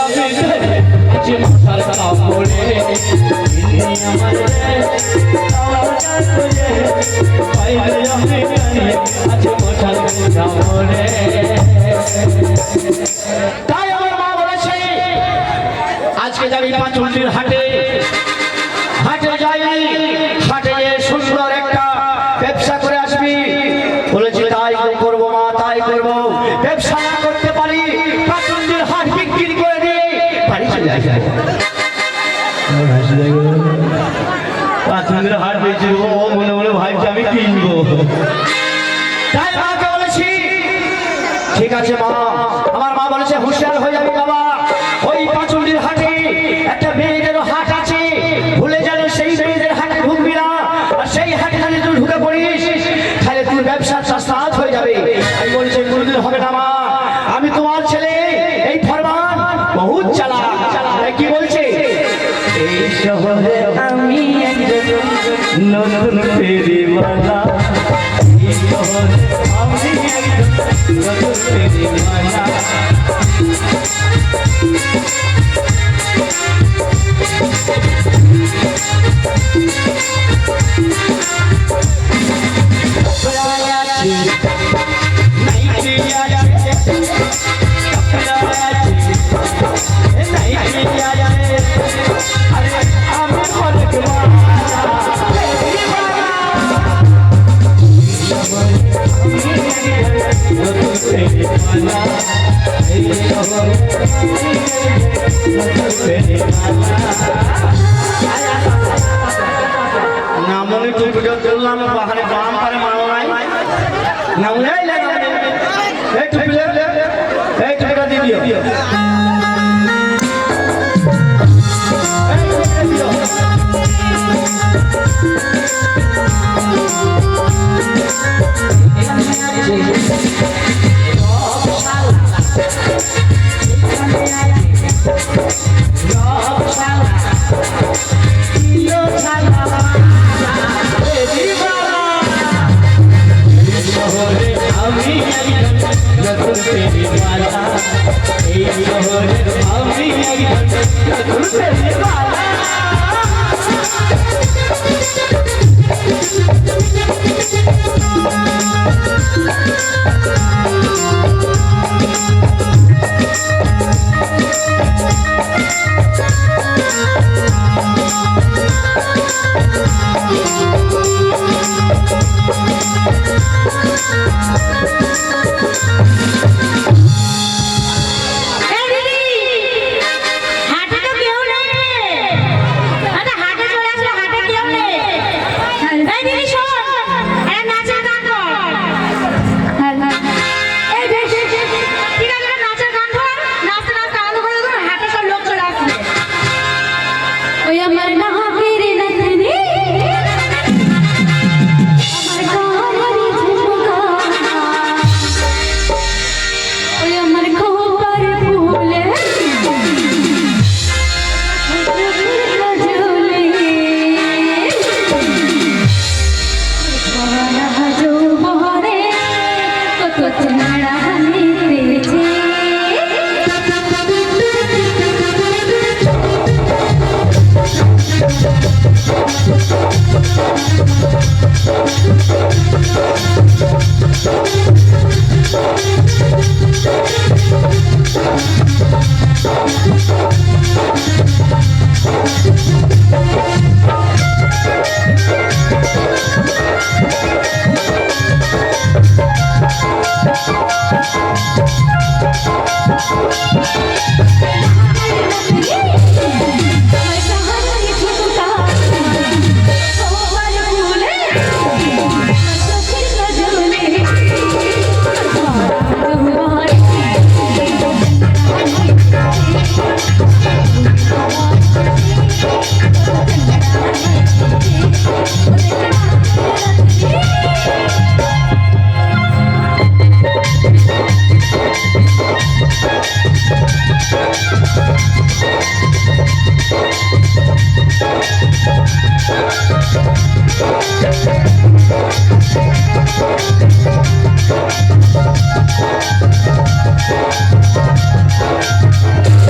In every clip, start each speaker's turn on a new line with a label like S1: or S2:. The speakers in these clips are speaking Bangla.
S1: আমি আজ মশার কাপড়ে আমার আমি আজ মশার কাপড়ে। তাই আমার মা বলেছে আজকে যাবি পাঁচুন্ডির হাটে, হাটে যাই, হাটে গিয়ে সুন্দর একটা ব্যবসা করে আসবি। বলেছি তাই করবো মা, তাই করবো। ব্যবসা না করতে পারি পাঁচুন্ডির হাট বিক্রি করে দিয়ে বাড়ি চলে আসবো। পাঁচুন্ডির হাট বেঁচে দেবো, মনে মনে ভাবছি আমি কিনবো। তাই মাকে বলেছি ঠিক আছে মা। আমার মা বলেছে হুঁশিয়ার হয়ে যাবে বাবা, ওই পাঁচুন্ডির হাটে একটা মেয়েদেরও হাট আছে, ভুলে গেলে সেই মেয়েদের হাটে ঢুকবি না। আর সেই হাটে যদি তুই ঢুকে পড়িস তাহলে তোর ব্যবসার চাষাত হয়ে যাবে। আমি বলছি কোনোদিন হবে না মা, আমি তোমার ছেলে, এই ফরমান বহুত চালাক। কি বলছে এই শহরে আমি একজন নতুন ফেরিওয়ালা, এই শহরে আমি একজন নতুন ফেরিওয়ালা। নামনে টুপিটা তুললাম বাহারে বাম পারে মানো নাই নামনে এই টুপিটা দিয়ে দিও।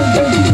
S2: Thank you.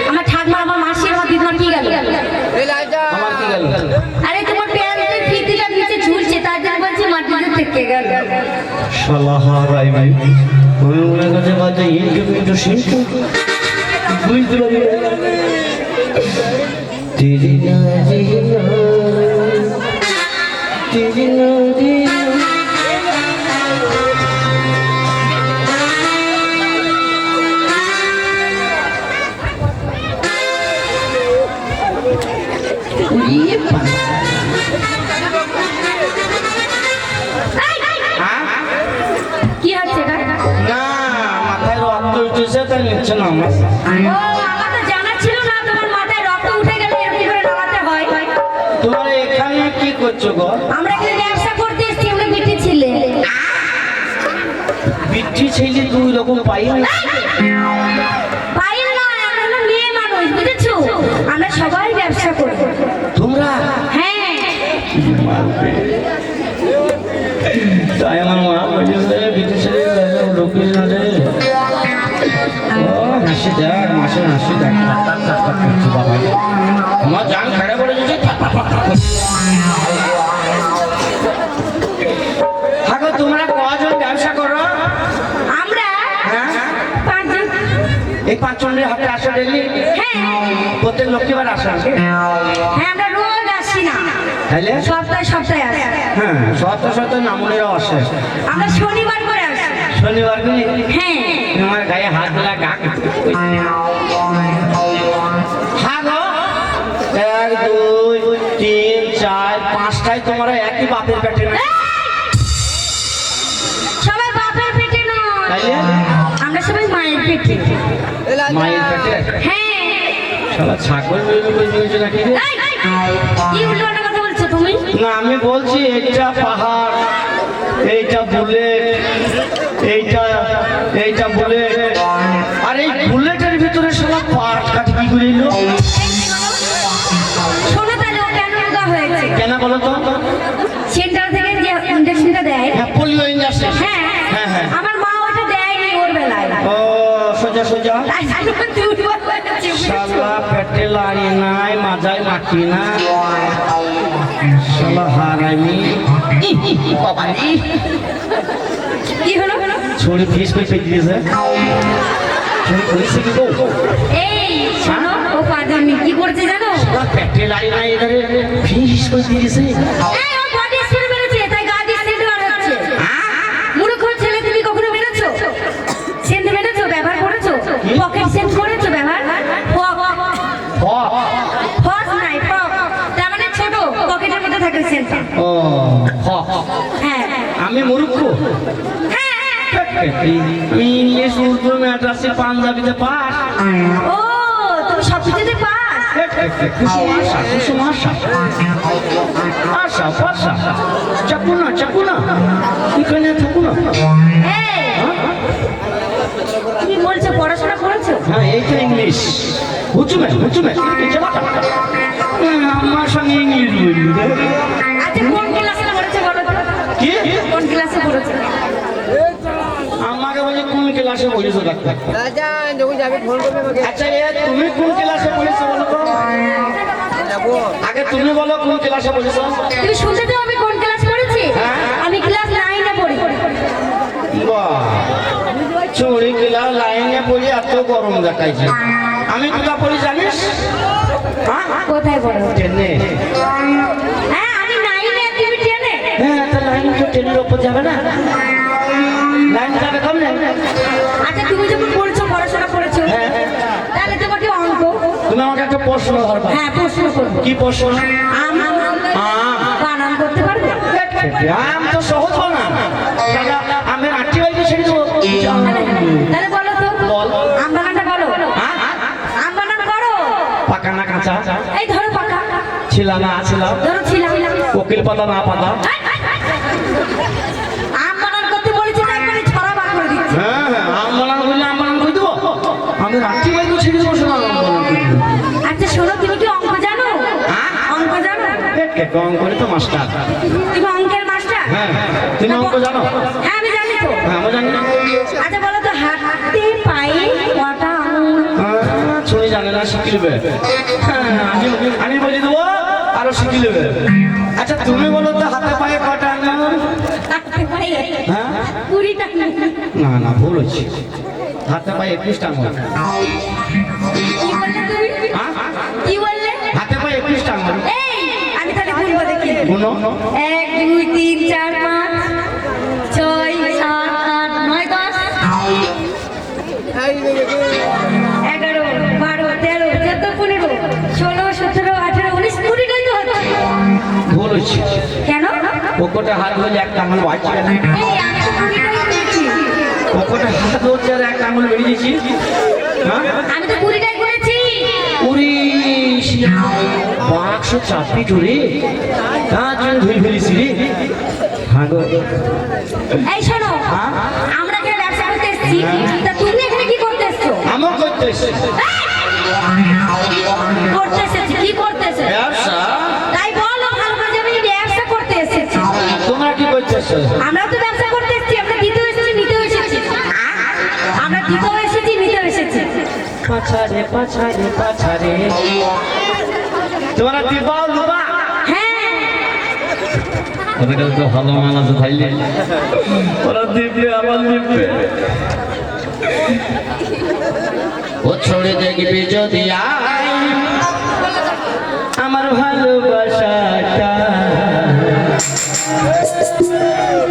S2: আমার ঠাকুমা আমার মাসি আমার দিদিমার কি গেল?
S1: আমার কি গেল?
S2: আরে তোমার প্যান্টের ফিতিটা নিচে ঝুলছে তার জন্য বলছি মাটিতে থেকে গেল।
S1: শালা হারাই ভাই ওই ওর কাছে বাজে একটু শিখো বুঝতে পারি তেরি না জিনা তেরি না জিনা
S2: কি হচ্ছে এটা?
S1: না মাথায় রক্ত উঠেছে তাই নিচ্ছে না আমার
S2: ও আমার তো জানা ছিল না তোমার মাথায় রক্ত উঠে গেলে এরকম করে নামাতে হয়।
S1: তোমার এখানে কি করছো গো?
S2: আমরা এখানে ব্যবসা করতে এসেছি আমরা বিটি ছিলে।
S1: দুটি ছেলে দুই রকম পাই
S2: বাইরে নয়, আমরা হলো মেয়ে মানুষ, বুঝেছো? আমরা সবাই ব্যবসা করি।
S1: তোমরা
S2: হ্যাঁ,
S1: তাই আমার মা বলছে বিদেশে লোকের না রে হাসি দেখ মাসে হাসি দেখ বাবা আমার জান খাড়া পড়ে গেছে থাকো। তোমরা কজন ব্যবসা করো?
S2: আমরা
S1: হ্যাঁ
S2: 5 জন।
S1: এই 5 জনের হাতে আসা ডেলি
S2: হ্যাঁ
S1: প্রত্যেক লক্ষ্মীবার আসা
S2: হ্যাঁ, আমরা রোজ আসি না,
S1: তাইলে
S2: সপ্তাহে সপ্তাহে আসি।
S1: হ্যাঁ সপ্তাহে নামনেরাও আসে
S2: আমরা শনিবার করে আসি।
S1: শনিবার দিন
S2: হ্যাঁ,
S1: তোমার গায়ে হাত লাগা হ্যাঁ গো 1 2 3 4 5টায় তোমরা একই বাপের পেটে না
S2: সবাই বাপের পেটে নয়,
S1: তাইলে
S2: আমরা সবাই মায়ের পেটে।
S1: মায়ের পেটে
S2: হ্যাঁ,
S1: শালা ছাগল মেয়ে নাকি রে?
S2: এই, কি উল্টোপাল্টা কথা বলছো তুমি?
S1: না আমি বলছি এইটা পাহাড়, এইটা বুলেট, এইটা বুলেট, আর এই বুলেটের ভিতরে শালা পাট কাটি কি করে এলো?
S2: শোনো তাহলে ও কেন রোগা হয়েছে?
S1: কেন বলো তো?
S2: সেন্টার থেকে যে ইনজেকশনটা দেয়,
S1: হ্যাঁ পোলিও ইঞ্জেকশন।
S2: হ্যাঁ
S1: হ্যাঁ হ্যাঁ
S2: আমার মা ওটা দেয়নি ওর বেলায়।
S1: ও সোজা সোজা
S2: তাই জন্য দুর্বল হয়েছে,
S1: শালা পেটে লাড়ি নাই মাজায় মাটি না শালা হারামি বাবারি
S2: কি হলো?
S1: ছড়ি ফিস করে পেয়ে দিয়েছে ছড়ি করেছে কি গো?
S2: এই শোনো, ও পাদমি কি করছে জানো?
S1: শালা পেটে লাড়ি নাই এখানে ফিস করে দিয়েছে।
S2: এই ও বডি স্প্রে মেরেছে, তাই গা দিয়ে সেন্ট বার হচ্ছে। মূর্খ ছেলে, তুমি কখনো মেরেছো? সেন্ট মেরেছো, ব্যবহার করেছো? পকেট সেন্ট করেছো ব্যবহার? ফস নাই, ফক। তার মানে ছোট পকেটের মধ্যে থাকে সেন্ট।
S1: ও
S2: হ্যাঁ
S1: আমি মূর্খ।
S2: হ্যাঁ।
S1: আমি ইংলিশ উর্দু ম্যাড্রাসে পাঞ্জাবিতে পাস।
S2: ও তুমি সব কিছুতে পাস।
S1: আশা পাশা চাকু না এখানে থাকু না।
S2: এই, তুমি বলছো পড়াশোনা করেছো?
S1: হ্যাঁ এইটা ইংলিশ হুচুমে আমার সঙ্গে ইংলিশ বললি
S2: আচ্ছা কোন ক্লাসে পড়েছো বলো তো?
S1: কি
S2: কোন ক্লাসে পড়েছো?
S1: আমাকে বলে কোন ক্লাসে পড়েছো ডাক্তার?
S3: রাজা যখন যাবে ফোন করবে আমাকে।
S1: আচ্ছা তুমি কোন ক্লাসে পড়েছো বলো তো?
S3: যাবো।
S1: আগে তুমি বলো কোন ক্লাসে পড়েছো?
S2: তুমি শুনতে চাও আমি কোন ক্লাস পড়েছি?
S1: হ্যাঁ।
S2: আমি ক্লাস 9 এ পড়ি।
S1: বাহ চুরি কিলা লাইনে পড়ি এত গরম দেখাইছে। আমি কোথা পড়ি জানিস? হ্যাঁ
S2: কোথায় পড়ো?
S1: ট্রেনে।
S2: হ্যাঁ আমি 9 এ, তুমি 10 এ।
S1: হ্যাঁ তো লাইন তো ট্রেনের ওপর যাবে না, লাইন যাবে কমলে।
S2: আচ্ছা তুমি যখন পড়ছো, পড়াশোনা করেছো,
S1: হ্যাঁ
S2: তাহলে তোমাকে অঙ্ক,
S1: তুমি আমাকে একটা প্রশ্ন ধরবা।
S2: হ্যাঁ প্রশ্ন করবো।
S1: কি প্রশ্ন?
S2: আম বানান করতে পারবে?
S1: আম তো সহজ না দাদা, আমি আটটি বাইকে ছেড়ে দেবো।
S2: তাহলে বলো তো,
S1: বল।
S2: আম বানানটা করো।
S1: হ্যাঁ?
S2: আম বানান করো।
S1: পাকা না কাঁচা?
S2: এই ধরো পাকা,
S1: ছিলা না ছিলা?
S2: ধরো ছিলাম।
S1: কোকিল পাতা না পাতা?
S2: আম বানান করতে বলেছি না, একবারে ছড়া বার করে দিচ্ছি।
S1: হ্যাঁ আম বানান বললে আম বানান করে দেবো। আমি আটটি বাইকে ছেড়ে দেবো শোনা আম বানান করে দেবো।
S2: আচ্ছা শোনো, তুমি কি অঙ্ক জানো? অঙ্ক জানো?
S1: অঙ্ক করে তো মাস্টার।
S2: তুমি অঙ্কের মাস্টার?
S1: হ্যাঁ তুমি অঙ্ক জানো?
S2: হ্যাঁ আমি জানি তো।
S1: হ্যাঁ আমি জানি।
S2: আচ্ছা বলো তো, হাতে পায়ে কটা আঙুল?
S1: ছুঁড়ি জানে না, শিখে নেবে। হ্যাঁ আমি বলে দেবো আরো শিখে নেবে। আচ্ছা তুমি বলো তো হাতে পায়ে কটা আঙুল?
S2: হাতে পায়ে
S1: হ্যাঁ
S2: 20টা।
S1: না ভুল হচ্ছে, হাতে পায়ে 21টা আঙুল।
S2: কি বললে তুমি?
S1: হ্যাঁ?
S2: কি বললে?
S1: হাতে পায়ে 21টা আঙুল।
S2: এই আমি তাহলে বলবো দেখি।
S1: গুনো।
S2: 1 2 3 4 5 6 7 8 9 10 11 12 13 14 15 16 17 18 19 20টাই তো হচ্ছে।
S1: ভুল হচ্ছে।
S2: কেন?
S1: পকেটে হাত ধরলে একটা আঙুল বাড়ছে।
S2: এই আমি তো 20টাই করেছি।
S1: পকেটে হাত ধরছে আর একটা আঙুল বেরিয়েছি। হ্যাঁ
S2: আমি তো 20টাই করেছি।
S1: উড়ি বাক্স চাপি ধরে তার জন্য ধুই ফেলিছি রে। হ্যাঁ গো।
S2: এই শোনো,
S1: হ্যাঁ?
S2: আমরা যে ব্যবসা করছি
S1: এসেছি
S2: করতে এসেছি কি করতে এসেছি
S1: ব্যবসা
S2: তাই বলো ভালো করে যে আমি ব্যবসা করতে এসেছি
S1: তোমরা কি করতেছো
S2: আমরা তো ব্যবসা করতে এসেছি আমরা দিতেও এসেছি নিতেও এসেছি আমরা দিতেও এসেছি নিতেও এসেছি
S1: পাছারে পাছারে পাছারে তোমরা দিবাও লুবা
S2: হ্যাঁ
S1: ওদের তো ভালো মান আছে তাইলে ওরা দিবে আবার দিবে ও ছড়ে দেখবি যদি আয় আমার ভালোবাসাটা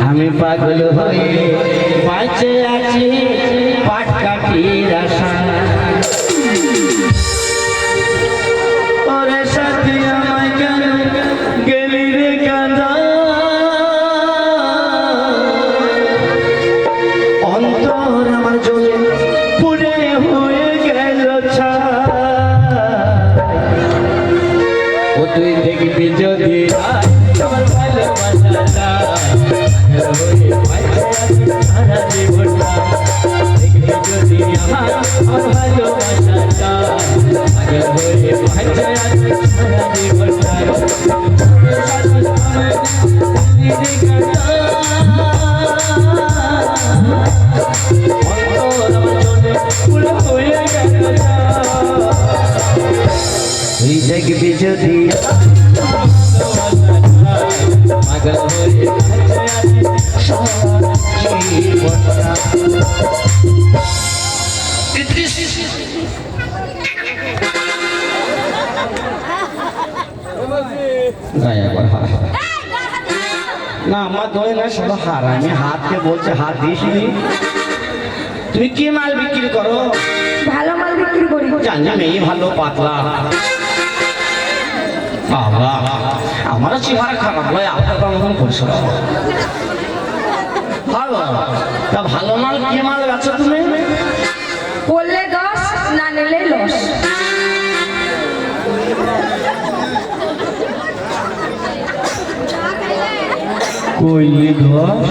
S1: আমি পাগল হয়ে বাঁচে আছি পাট কাঠির আশা ওরে সাথী আমায় কেন গেলি রে কাঁদা অন্তর আমার জ্বলে পুড়ে হয়ে গেল ও তুই দেখবি যদি আমার ভালোবাসাটা হয়ে বাঁচে আছি সারা জীবনটা দেখবি যদি আমার ভালোবাসাটা আগের হয়ে বাঁচে আছি সারা জীবনটা তুই দেখবি যদি পাগল হয়ে না আমার দই না শুধু হার আমি হাতকে বলছে হাত দিস তুমি কি মাল বিক্রি করো
S2: ভালো মাল বিক্রি করি
S1: জানি মেয়ে ভালো পাতলা বাবা আমারও চেহারা খারাপ নয় আপনার মতন করছো তা ভালো মাল কি মাল বেচো তুমি
S2: বললে 10 না নিলে লস
S1: কইলি লস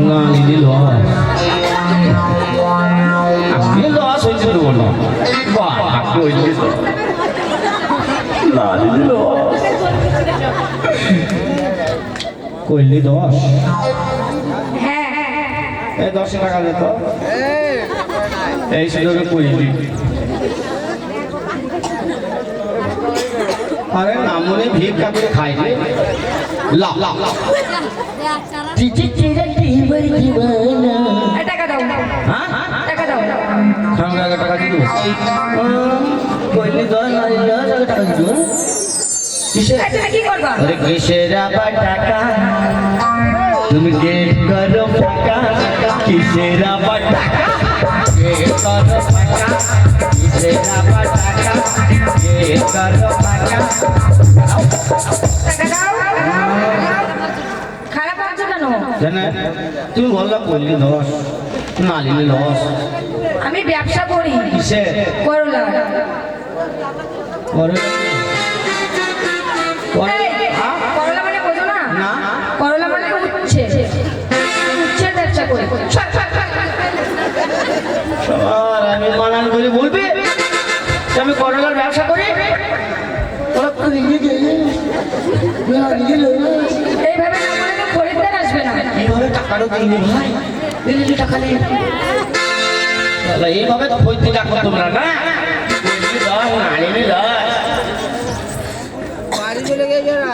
S1: না নিলি লস আমি লস হয়েছে তো বলো বাবা কইলি না নিলি লস কইলি 10
S2: হ্যাঁ
S1: এই 10 টাকা দে তো
S3: এই,
S1: এই সুযোগে কইলি আরে নামনে ভিক্ষা করে খাই রে লা লা চিচি চিরা টিবার জীবনা
S2: টাকা দাও
S1: হ্যাঁ
S2: টাকা দাও
S1: খাঙ্গা টাকা দি দেব কইলি 10 না 10 টাকা দি দেব কিসে
S2: তুমি কি করবা
S1: আরে কিসের আবার টাকা তুমি গেট করো টাকা কিসের আবার টাকা গেট করো টাকা কিসের আবার টাকা গেট করো টাকা
S2: টাকা দাও খারাপ লাগছে কেন
S1: জানা তুমি বললা কইলি 10 না নিলে লস
S2: আমি ব্যবসা করি
S1: কিসে
S2: করলা
S1: করে
S2: করলা মানে বোঝো না
S1: না
S2: করলা মানে উচ্ছে উচ্ছের ব্যবসা করি
S1: আর আমি মানান করে বলবি যে আমি করলার ব্যবসা করি
S2: এইভাবে না বলে তো খরিদ্দার আসবে না
S1: এইভাবে টাকারও দিইনি ভাই দিলি টাকা নেই এইভাবে তো হইতে টাকা তোমরা না
S3: বাড়ি চলে গেছে না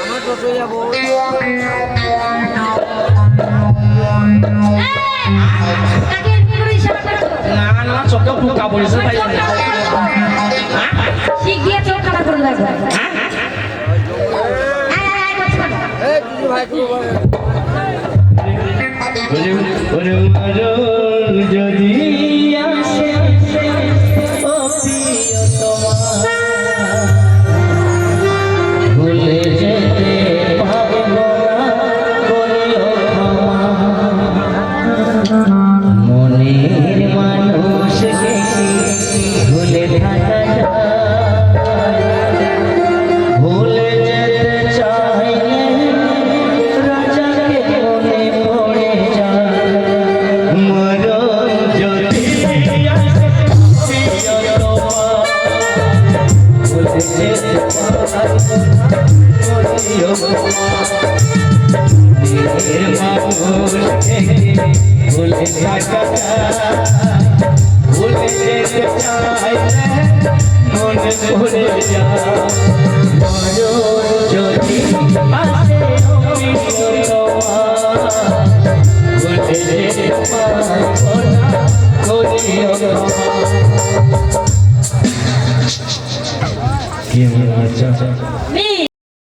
S3: আমার টোটো যাবো
S2: তাকে এমনি করে ইশারা করো
S1: না না চোখে ফুকা বলিস তাই
S2: শিখ দিয়ে চোখ খারাপ করে লাগবে
S3: এই তুই ভাই তুই
S1: যদি আসে ও প্রিয় তোমার ভুলে যেতে পারবো না করিও ক্ষমা মনের মানুষকে ভুলে থাকা ভুলে যেতে চাইলে রাজাকে মনে পড়ে যায় এর মানুষ ভুলে থাকা ভুলে যেতে চাই মনে ভুলে যা যদি